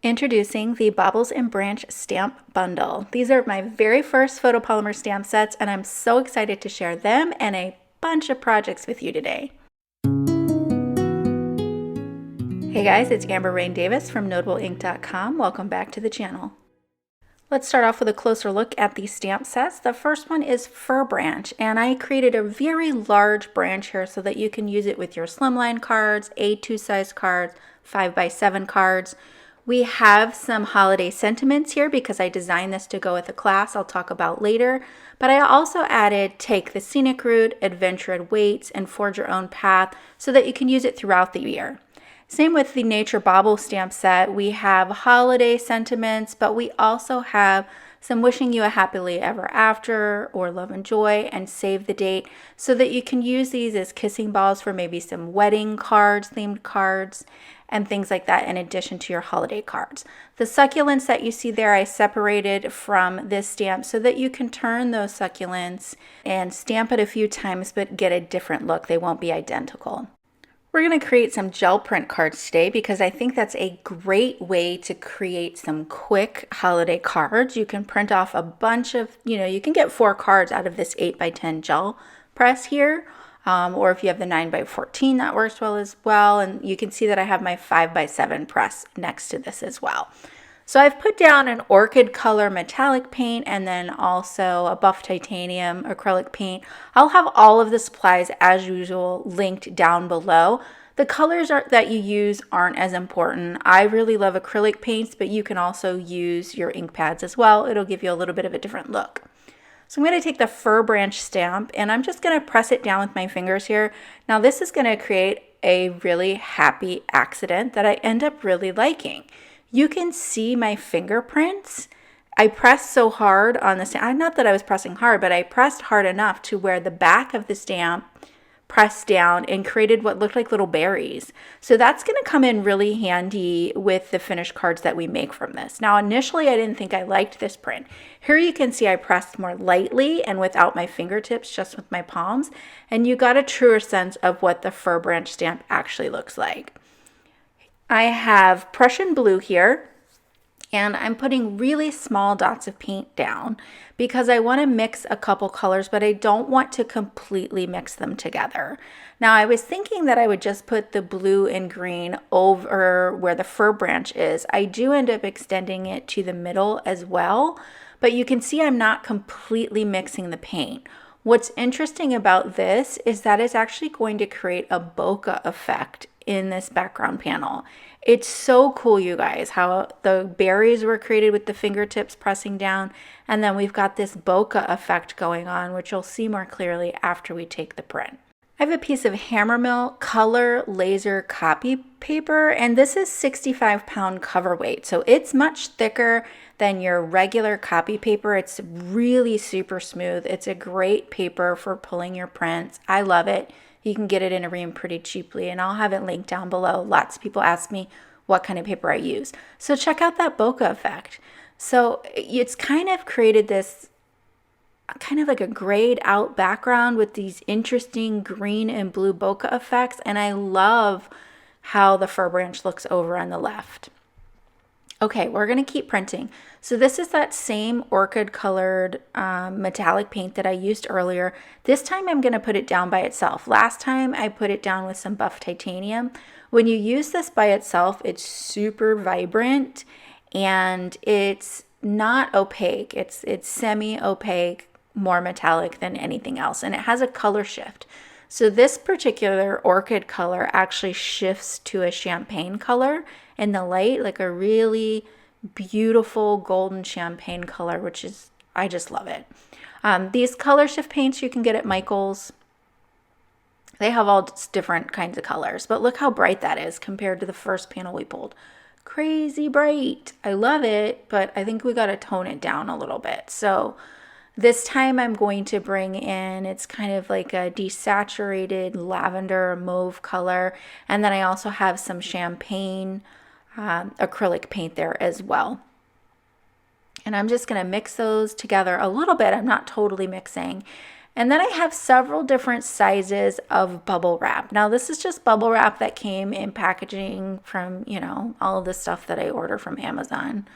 Introducing the Baubles Branch Stamp Bundle. These are my very first photopolymer stamp sets, and I'm so excited to share them and a bunch of projects with you today. Hey guys, it's Amber Rain Davis from NotableInk.com. Welcome back to the channel. Let's start off with a closer look at these stamp sets. The first one is Fir Branch, and I created a very large branch here so that you can use it with your slimline cards, A2 size cards, 5x7 cards. We have some holiday sentiments here because I designed this to go with a class I'll talk about later, but I also added take the scenic route, adventure and weights, and forge your own path so that you can use it throughout the year. Same with the Nature Bauble stamp set. We have holiday sentiments, but we also have some wishing you a happily ever after or love and joy and save the date so that you can use these as kissing balls for maybe some wedding cards, themed cards, and things like that in addition to your holiday cards. The succulents that you see there I separated from this stamp so that you can turn those succulents and stamp it a few times but get a different look. They won't be identical. We're going to create some gel print cards today because I think that's a great way to create some quick holiday cards. You can print off a bunch of, you can get 4 cards out of this 8x10 gel press here. Or if you have the 9x14, that works well as well. And you can see that I have my 5x7 press next to this as well. So I've put down an orchid color metallic paint and then also a buff titanium acrylic paint. I'll have all of the supplies as usual linked down below. The colors that you use aren't as important. I really love acrylic paints, but you can also use your ink pads as well. It'll give you a little bit of a different look. So I'm going to take the Fir Branch stamp and I'm just going to press it down with my fingers here. Now this is going to create a really happy accident that I end up really liking. You can see my fingerprints. I pressed so hard on the stamp, not that I was pressing hard, but I pressed hard enough to where the back of the stamp pressed down and created what looked like little berries. So that's going to come in really handy with the finished cards that we make from this. Now initially I didn't think I liked this print. Here you can see I pressed more lightly and without my fingertips, just with my palms, and you got a truer sense of what the Fir Branch stamp actually looks like. I have Prussian blue here, and I'm putting really small dots of paint down because I want to mix a couple colors, but I don't want to completely mix them together. Now I was thinking that I would just put the blue and green over where the Fir Branch is. I do end up extending it to the middle as well, but you can see I'm not completely mixing the paint. What's interesting about this is that it's actually going to create a bokeh effect in this background panel. It's so cool, you guys, how the berries were created with the fingertips pressing down, and then we've got this bokeh effect going on, which you'll see more clearly after we take the print. I have a piece of Hammermill color laser copy paper, and this is 65-pound cover weight, so it's much thicker than your regular copy paper. It's really super smooth. It's a great paper for pulling your prints. I love it. You can get it in a ream pretty cheaply, and I'll have it linked down below. Lots of people ask me what kind of paper I use. So check out that bokeh effect. So it's kind of created this kind of like a grayed out background with these interesting green and blue bokeh effects, and I love how the Fir Branch looks over on the left. Okay, we're going to keep printing. So this is that same orchid colored metallic paint that I used earlier. This time I'm going to put it down by itself. Last time I put it down with some buff titanium. When you use this by itself, it's super vibrant and it's not opaque. It's semi-opaque, more metallic than anything else, and it has a color shift. So this particular orchid color actually shifts to a champagne color in the light, like a really beautiful golden champagne color, which is, I just love it. These color shift paints you can get at Michael's. They have all different kinds of colors, but look how bright that is compared to the first panel we pulled. Crazy bright. I love it, but I think we got to tone it down a little bit. So this time I'm going to bring in, it's kind of like a desaturated lavender mauve color. And then I also have some champagne acrylic paint there as well. And I'm just going to mix those together a little bit. I'm not totally mixing. And then I have several different sizes of bubble wrap. Now this is just bubble wrap that came in packaging from, all of the stuff that I order from Amazon.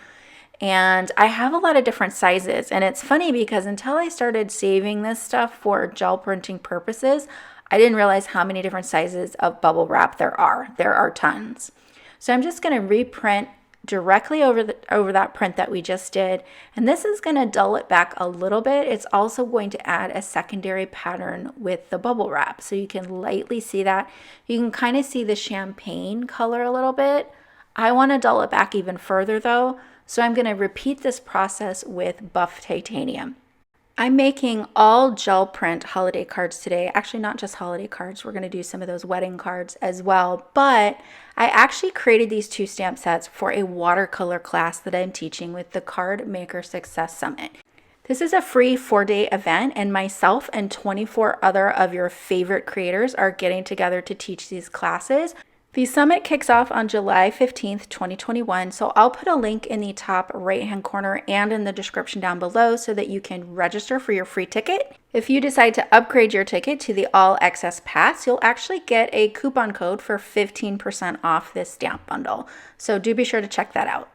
And I have a lot of different sizes. And it's funny because until I started saving this stuff for gel printing purposes, I didn't realize how many different sizes of bubble wrap there are. There are tons. So I'm just going to reprint directly over that print that we just did, and this is going to dull it back a little bit. It's also going to add a secondary pattern with the bubble wrap, so you can lightly see that. You can kind of see the champagne color a little bit. I want to dull it back even further though, so I'm going to repeat this process with buff titanium. I'm making all gel print holiday cards today. Actually, not just holiday cards. We're going to do some of those wedding cards as well. But I actually created these 2 stamp sets for a watercolor class that I'm teaching with the Card Maker Success Summit. This is a free 4-day event, and myself and 24 other of your favorite creators are getting together to teach these classes. The summit kicks off on July 15th, 2021, so I'll put a link in the top right-hand corner and in the description down below so that you can register for your free ticket. If you decide to upgrade your ticket to the All Access Pass, you'll actually get a coupon code for 15% off this stamp bundle, so do be sure to check that out.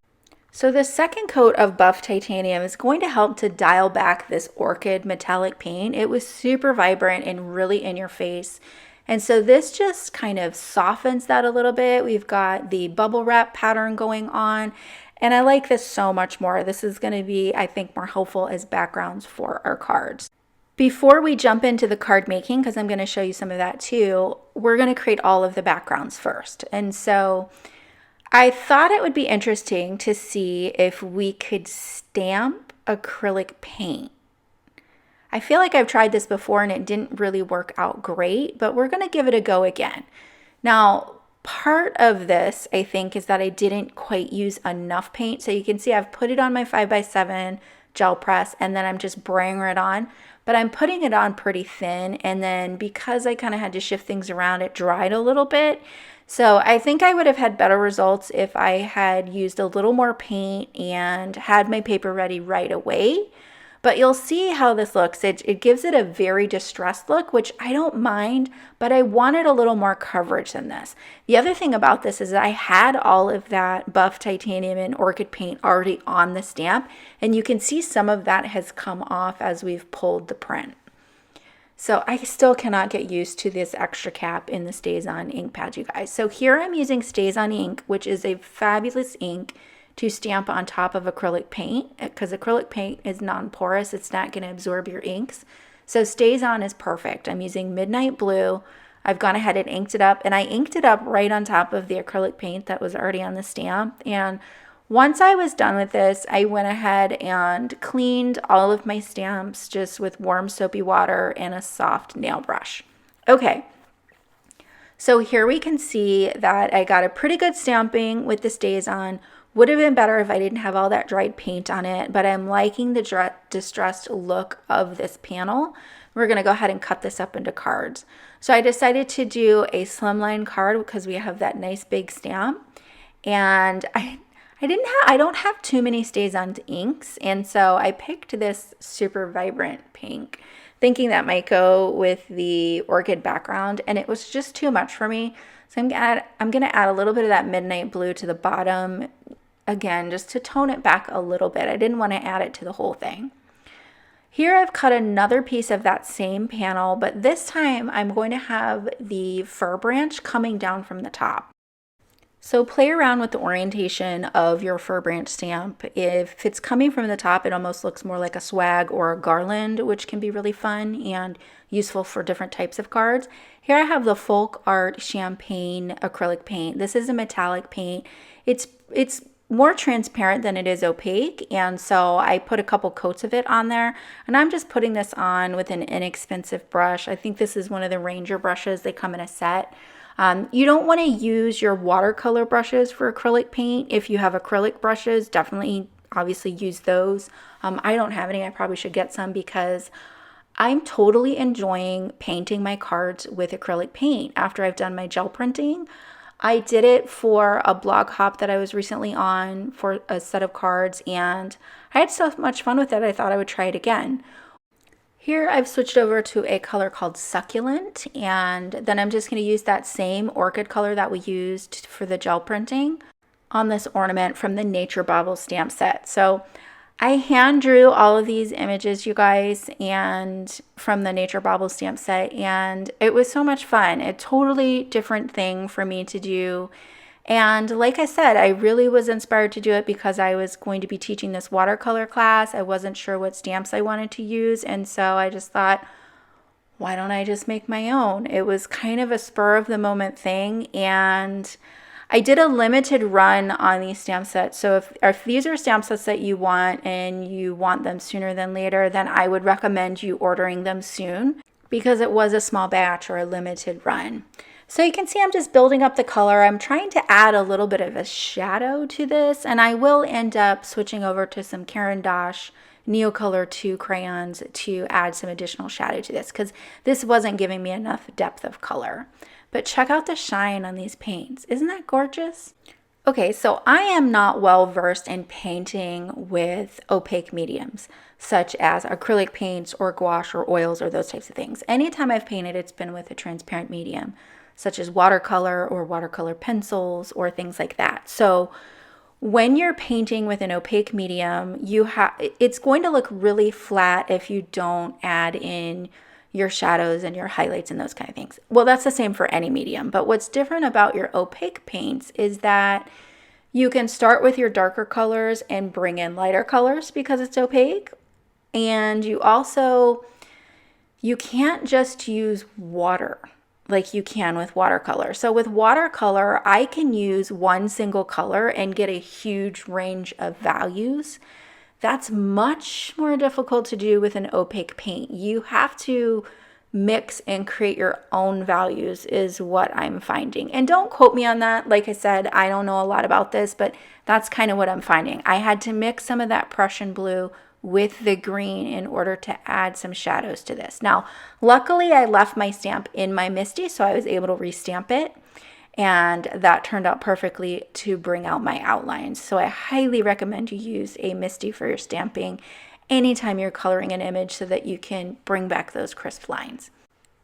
So the second coat of buff titanium is going to help to dial back this orchid metallic paint. It was super vibrant and really in your face. And so this just kind of softens that a little bit. We've got the bubble wrap pattern going on, and I like this so much more. This is going to be, I think, more helpful as backgrounds for our cards. Before we jump into the card making, because I'm going to show you some of that too, we're going to create all of the backgrounds first. And so I thought it would be interesting to see if we could stamp acrylic paint. I feel like I've tried this before and it didn't really work out great, but we're going to give it a go again. Now, part of this, I think, is that I didn't quite use enough paint. So you can see I've put it on my 5x7 gel press and then I'm just braying it on, but I'm putting it on pretty thin. And then because I kind of had to shift things around, it dried a little bit. So I think I would have had better results if I had used a little more paint and had my paper ready right away. But you'll see how this looks. It gives it a very distressed look, which I don't mind, but I wanted a little more coverage than this. The other thing about this is I had all of that buff titanium and orchid paint already on the stamp, and you can see some of that has come off as we've pulled the print. So I still cannot get used to this extra cap in the Stays On ink pad, you guys. So here I'm using Stays On ink, which is a fabulous ink to stamp on top of acrylic paint, because acrylic paint is non-porous. It's not going to absorb your inks. So Stays On is perfect. I'm using Midnight Blue. I've gone ahead and inked it up, and I inked it up right on top of the acrylic paint that was already on the stamp. And once I was done with this, I went ahead and cleaned all of my stamps just with warm soapy water and a soft nail brush. Okay. So here we can see that I got a pretty good stamping with the Stays On. Would have been better if I didn't have all that dried paint on it, but I'm liking the distressed look of this panel. We're going to go ahead and cut this up into cards. So I decided to do a slimline card because we have that nice big stamp. And I don't have too many Stays On inks, and so I picked this super vibrant pink, thinking that might go with the orchid background, and it was just too much for me. So I'm going to add a little bit of that midnight blue to the bottom, again, just to tone it back a little bit. I didn't want to add it to the whole thing. Here I've cut another piece of that same panel, but this time I'm going to have the fir branch coming down from the top. So play around with the orientation of your fir branch stamp. If it's coming from the top, it almost looks more like a swag or a garland, which can be really fun and useful for different types of cards. Here I have the Folk Art Champagne acrylic paint. This is a metallic paint. It's more transparent than it is opaque, and so I put a couple coats of it on there, and I'm just putting this on with an inexpensive brush. I think this is one of the Ranger brushes. They come in a set. You don't want to use your watercolor brushes for acrylic paint. If you have acrylic brushes, definitely obviously use those. I don't have any. I probably should get some because I'm totally enjoying painting my cards with acrylic paint after I've done my gel printing. I did it for a blog hop that I was recently on for a set of cards, and I had so much fun with it I thought I would try it again. Here I've switched over to a color called Succulent, and then I'm just going to use that same orchid color that we used for the gel printing on this ornament from the Nature Baubles stamp set. So I hand drew all of these images, you guys, and from the Nature Baubles stamp set, and it was so much fun. A totally different thing for me to do. And like I said, I really was inspired to do it because I was going to be teaching this watercolor class. I wasn't sure what stamps I wanted to use, and so I just thought, why don't I just make my own? It was kind of a spur of the moment thing, and I did a limited run on these stamp sets. So if these are stamp sets that you want and you want them sooner than later, then I would recommend you ordering them soon because it was a small batch or a limited run. So you can see I'm just building up the color. I'm trying to add a little bit of a shadow to this, and I will end up switching over to some Caran d'Ache Neocolor 2 crayons to add some additional shadow to this because this wasn't giving me enough depth of color. But check out the shine on these paints. Isn't that gorgeous? Okay, so I am not well versed in painting with opaque mediums, such as acrylic paints or gouache or oils or those types of things. Anytime I've painted, it's been with a transparent medium, such as watercolor or watercolor pencils or things like that. So when you're painting with an opaque medium, it's going to look really flat if you don't add in your shadows and your highlights and those kind of things. Well, that's the same for any medium, but what's different about your opaque paints is that you can start with your darker colors and bring in lighter colors because it's opaque. And you can't just use water like you can with watercolor. So with watercolor, I can use one single color and get a huge range of values. That's much more difficult to do with an opaque paint. You have to mix and create your own values is what I'm finding. And don't quote me on that. Like I said, I don't know a lot about this, but that's kind of what I'm finding. I had to mix some of that Prussian blue with the green in order to add some shadows to this. Now, luckily I left my stamp in my Misty, so I was able to restamp it. And that turned out perfectly to bring out my outlines. So I highly recommend you use a Misty for your stamping anytime you're coloring an image so that you can bring back those crisp lines.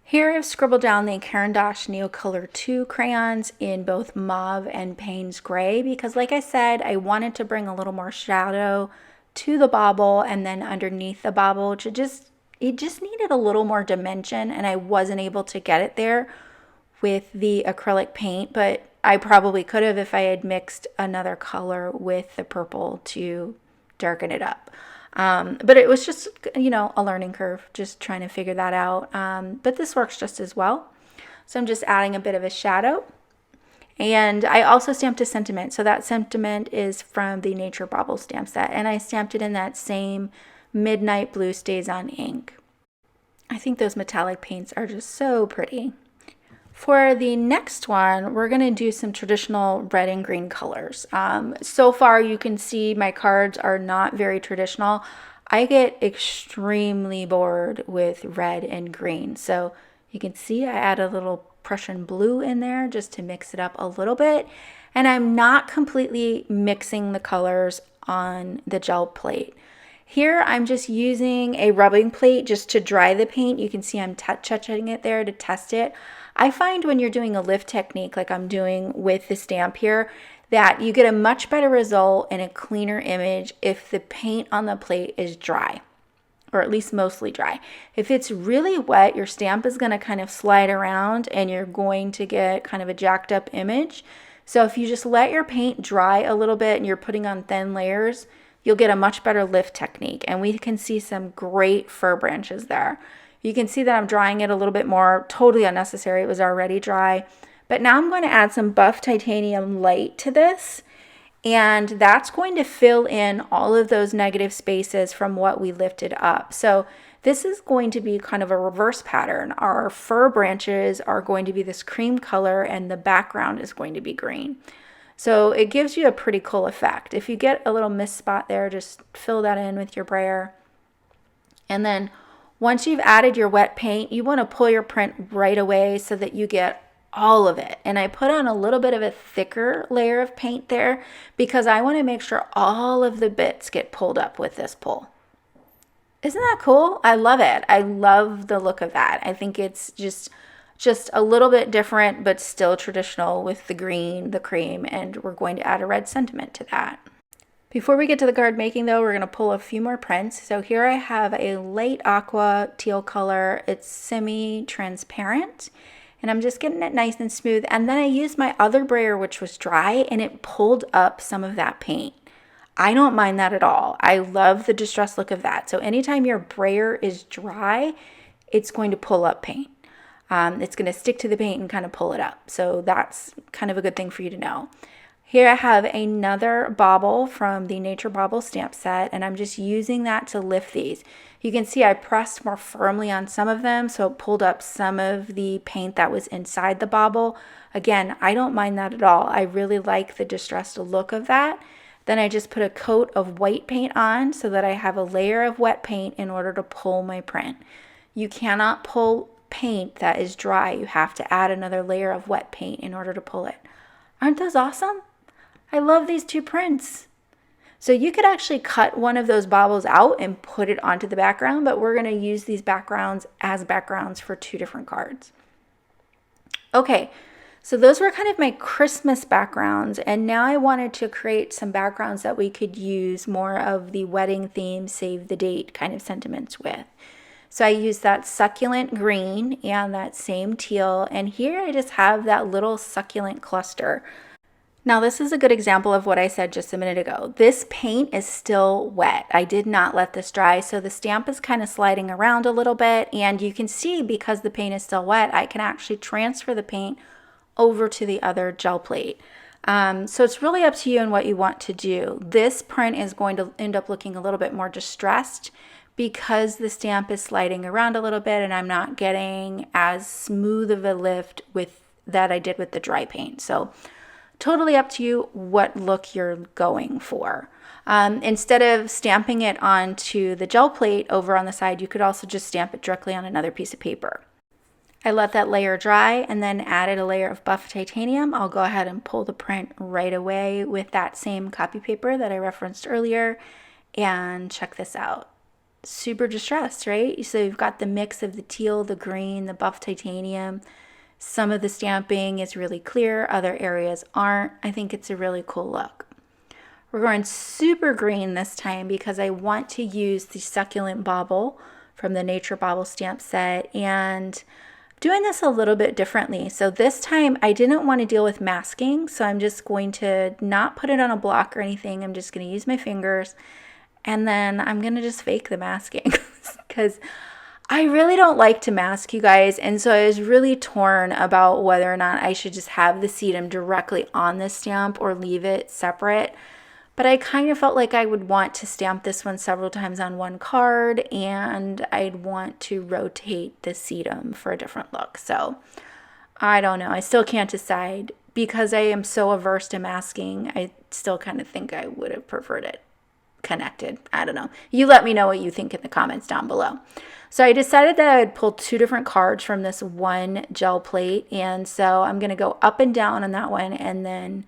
Here I've scribbled down the Caran d'Ache Neocolor 2 crayons in both mauve and Payne's Gray because like I said, I wanted to bring a little more shadow to the bauble, and then underneath the bauble it just needed a little more dimension, and I wasn't able to get it there with the acrylic paint, but I probably could have if I had mixed another color with the purple to darken it up. But it was just, a learning curve, just trying to figure that out. But this works just as well. So I'm just adding a bit of a shadow. And I also stamped a sentiment. So that sentiment is from the Nature Baubles stamp set. And I stamped it in that same Midnight Blue Stays on ink. I think those metallic paints are just so pretty. For the next one, we're going to do some traditional red and green colors. So far, you can see my cards are not very traditional. I get extremely bored with red and green. So you can see I add a little Prussian blue in there just to mix it up a little bit. And I'm not completely mixing the colors on the gel plate. Here I'm just using a rubbing plate just to dry the paint. You can see I'm touching it there to test it. I find when you're doing a lift technique like I'm doing with the stamp here that you get a much better result and a cleaner image if the paint on the plate is dry, or at least mostly dry. If it's really wet, your stamp is going to kind of slide around and you're going to get kind of a jacked up image. So if you just let your paint dry a little bit and you're putting on thin layers, you'll get a much better lift technique. And we can see some great fir branches there. You can see that I'm drying it a little bit more, totally unnecessary. It was already dry. But now I'm going to add some buff titanium light to this. And that's going to fill in all of those negative spaces from what we lifted up. So this is going to be kind of a reverse pattern. Our fir branches are going to be this cream color and the background is going to be green. So it gives you a pretty cool effect. If you get a little mist spot there, just fill that in with your brayer. And then once you've added your wet paint, you want to pull your print right away so that you get all of it. And I put on a little bit of a thicker layer of paint there because I want to make sure all of the bits get pulled up with this pull. Isn't that cool? I love it. I love the look of that. I think it's just a little bit different, but still traditional with the green, the cream, and we're going to add a red sentiment to that. Before we get to the card making though, we're going to pull a few more prints. So here I have a light aqua teal color. It's semi-transparent and I'm just getting it nice and smooth. And then I used my other brayer, which was dry, and it pulled up some of that paint. I don't mind that at all. I love the distressed look of that. So anytime your brayer is dry, it's going to pull up paint. It's going to stick to the paint and kind of pull it up. So that's kind of a good thing for you to know. Here I have another bauble from the Nature Baubles stamp set, and I'm just using that to lift these. You can see I pressed more firmly on some of them, so it pulled up some of the paint that was inside the bauble. Again, I don't mind that at all. I really like the distressed look of that. Then I just put a coat of white paint on so that I have a layer of wet paint in order to pull my print. You cannot pull paint that is dry. You have to add another layer of wet paint in order to pull it. Aren't those awesome? I love these two prints. So you could actually cut one of those baubles out and put it onto the background, but we're going to use these backgrounds as backgrounds for two different cards. Okay, so those were kind of my Christmas backgrounds, and now I wanted to create some backgrounds that we could use more of the wedding theme, save the date kind of sentiments with. So I used that succulent green and that same teal, and here I just have that little succulent cluster. Now this is a good example of what I said just a minute ago. This paint is still wet. I did not let this dry, so the stamp is kind of sliding around a little bit, and you can see because the paint is still wet, I can actually transfer the paint over to the other gel plate. So it's really up to you and what you want to do. This print is going to end up looking a little bit more distressed because the stamp is sliding around a little bit and I'm not getting as smooth of a lift with that I did with the dry paint. So totally up to you what look you're going for. Instead of stamping it onto the gel plate over on the side, you could also just stamp it directly on another piece of paper. I let that layer dry and then added a layer of buff titanium. I'll go ahead and pull the print right away with that same copy paper that I referenced earlier, and check this out. Super distressed, right? So you've got the mix of the teal, the green, the buff titanium. Some of the stamping is really clear, other areas aren't. I think it's a really cool look. We're going super green this time because I want to use the succulent bauble from the Nature Baubles stamp set, and doing this a little bit differently. So this time I didn't want to deal with masking, so I'm just going to not put it on a block or anything. I'm just going to use my fingers, and then I'm going to just fake the masking because I really don't like to mask, you guys, and so I was really torn about whether or not I should just have the sedum directly on the stamp or leave it separate. But I kind of felt like I would want to stamp this one several times on one card, and I'd want to rotate the sedum for a different look. So I don't know. I still can't decide. Because I am so averse to masking, I still kind of think I would have preferred it connected. I don't know. You let me know what you think in the comments down below. So I decided that I would pull two different cards from this one gel plate, and so I'm going to go up and down on that one and then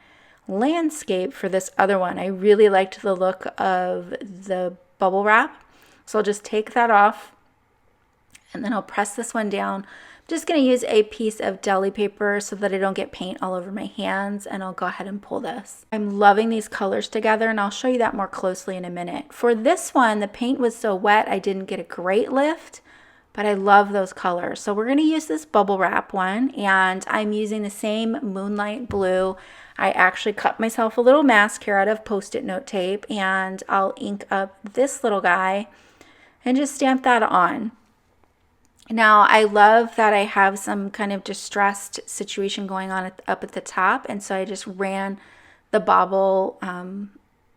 landscape for this other one. I really liked the look of the bubble wrap, so I'll just take that off and then I'll press this one down. I'm just going to use a piece of deli paper so that I don't get paint all over my hands, and I'll go ahead and pull this. I'm loving these colors together, and I'll show you that more closely in a minute. For this one, the paint was so wet I didn't get a great lift, but I love those colors. So we're going to use this bubble wrap one, and I'm using the same Moonlight Blue. I actually cut myself a little mask here out of Post-it note tape, and I'll ink up this little guy and just stamp that on. Now, I love that I have some kind of distressed situation going on up at the top, and so I just ran the bauble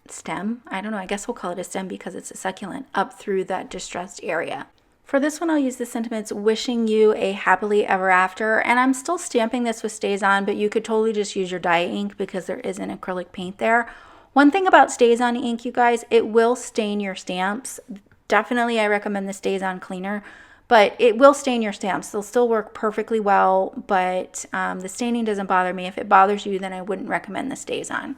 stem, I don't know, I guess we'll call it a stem because it's a succulent, up through that distressed area. For this one, I'll use the sentiments wishing you a happily ever after, and I'm still stamping this with Stays On, but you could totally just use your dye ink because there is an acrylic paint there. One thing about Stays On ink, you guys, it will stain your stamps. Definitely, I recommend the Stays On cleaner. But it will stain your stamps. They'll still work perfectly well, but the staining doesn't bother me. If it bothers you, then I wouldn't recommend the Stays On.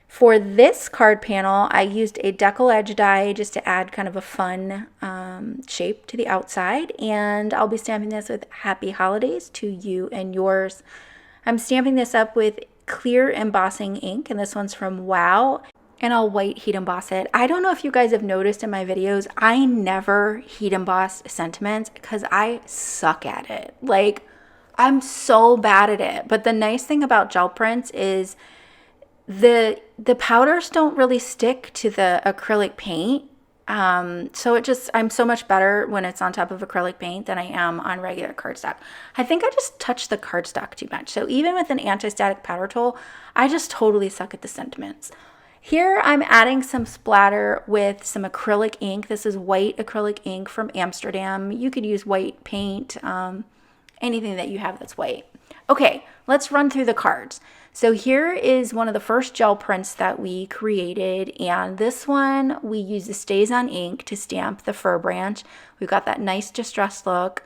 For this card panel, I used a Deckle edge die just to add kind of a fun shape to the outside, and I'll be stamping this with Happy Holidays to you and yours. I'm stamping this up with clear embossing ink, and this one's from Wow, and I'll white heat emboss it. I don't know if you guys have noticed in my videos, I never heat emboss sentiments because I suck at it. Like, I'm so bad at it. But the nice thing about gel prints is the powders don't really stick to the acrylic paint. So I'm so much better when it's on top of acrylic paint than I am on regular cardstock. I think I just touch the cardstock too much. So even with an anti-static powder tool, I just totally suck at the sentiments. Here I'm adding some splatter with some acrylic ink. This is white acrylic ink from Amsterdam. You could use white paint, anything that you have that's white. Okay, let's run through the cards. So here is one of the first gel prints that we created, and this one we use the Stays On ink to stamp the fir branch. We've got that nice distressed look.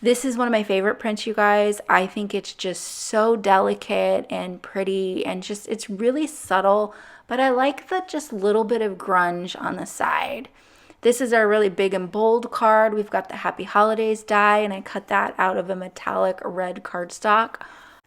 This is one of my favorite prints, you guys. I think it's just so delicate and pretty, and just it's really subtle, but I like the just little bit of grunge on the side. This is our really big and bold card. We've got the Happy Holidays die, and I cut that out of a metallic red cardstock.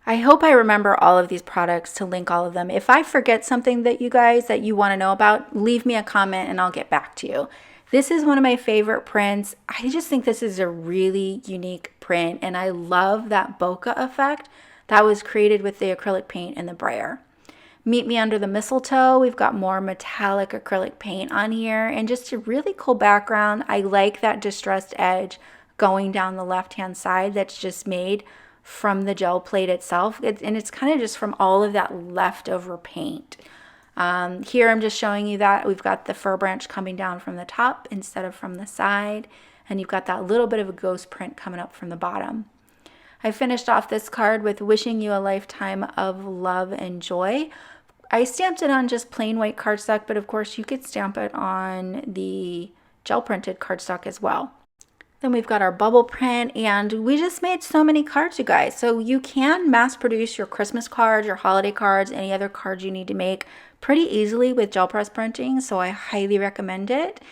I hope I remember all of these products to link all of them. If I forget something that you guys that you want to know about, leave me a comment and I'll get back to you. This is one of my favorite prints. I just think this is a really unique print, and I love that bokeh effect that was created with the acrylic paint and the brayer. Meet Me Under the Mistletoe. We've got more metallic acrylic paint on here, and just a really cool background. I like that distressed edge going down the left-hand side that's just made from the gel plate itself, and it's kind of just from all of that leftover paint. Here I'm just showing you that we've got the fir branch coming down from the top instead of from the side, and you've got that little bit of a ghost print coming up from the bottom. I finished off this card with Wishing You a Lifetime of Love and Joy. I stamped it on just plain white cardstock, but of course you could stamp it on the gel printed cardstock as well. Then we've got our bubble print, and we just made so many cards, you guys. So you can mass produce your Christmas cards, your holiday cards, any other cards you need to make pretty easily with gel press printing, so I highly recommend it.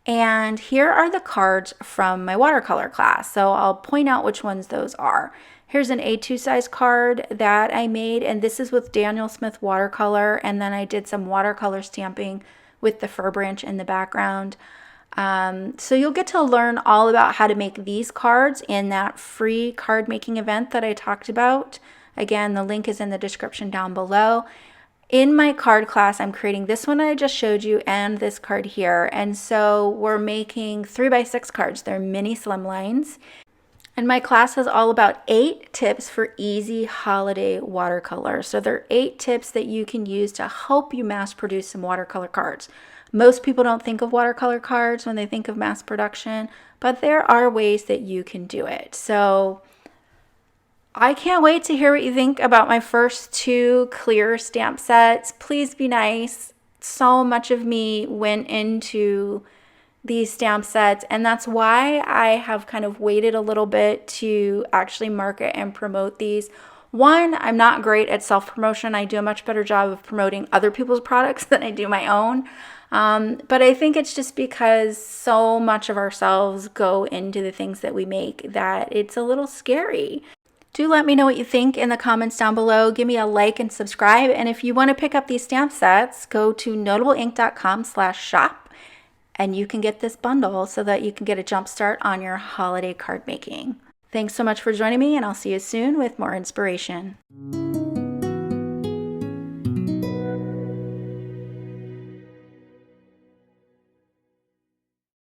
And here are the cards from my watercolor class, so I'll point out which ones those are. Here's an A2 size card that I made, and this is with Daniel Smith watercolor, and then I did some watercolor stamping with the fir branch in the background. So you'll get to learn all about how to make these cards in that free card making event that I talked about. Again, the link is in the description down below. In my card class, I'm creating this one I just showed you and this card here. And so we're making 3x6 cards. They're mini slimlines. And my class is all about 8 tips for easy holiday watercolor. So there are 8 tips that you can use to help you mass produce some watercolor cards. Most people don't think of watercolor cards when they think of mass production, but there are ways that you can do it. So I can't wait to hear what you think about my first 2 clear stamp sets. Please be nice. So much of me went into these stamp sets, and that's why I have kind of waited a little bit to actually market and promote these. One, I'm not great at self-promotion. I do a much better job of promoting other people's products than I do my own. But I think it's just because so much of ourselves go into the things that we make that it's a little scary. Do let me know what you think in the comments down below. Give me a like and subscribe. And if you want to pick up these stamp sets, go to notableink.com/shop and you can get this bundle so that you can get a jump start on your holiday card making. Thanks so much for joining me, and I'll see you soon with more inspiration.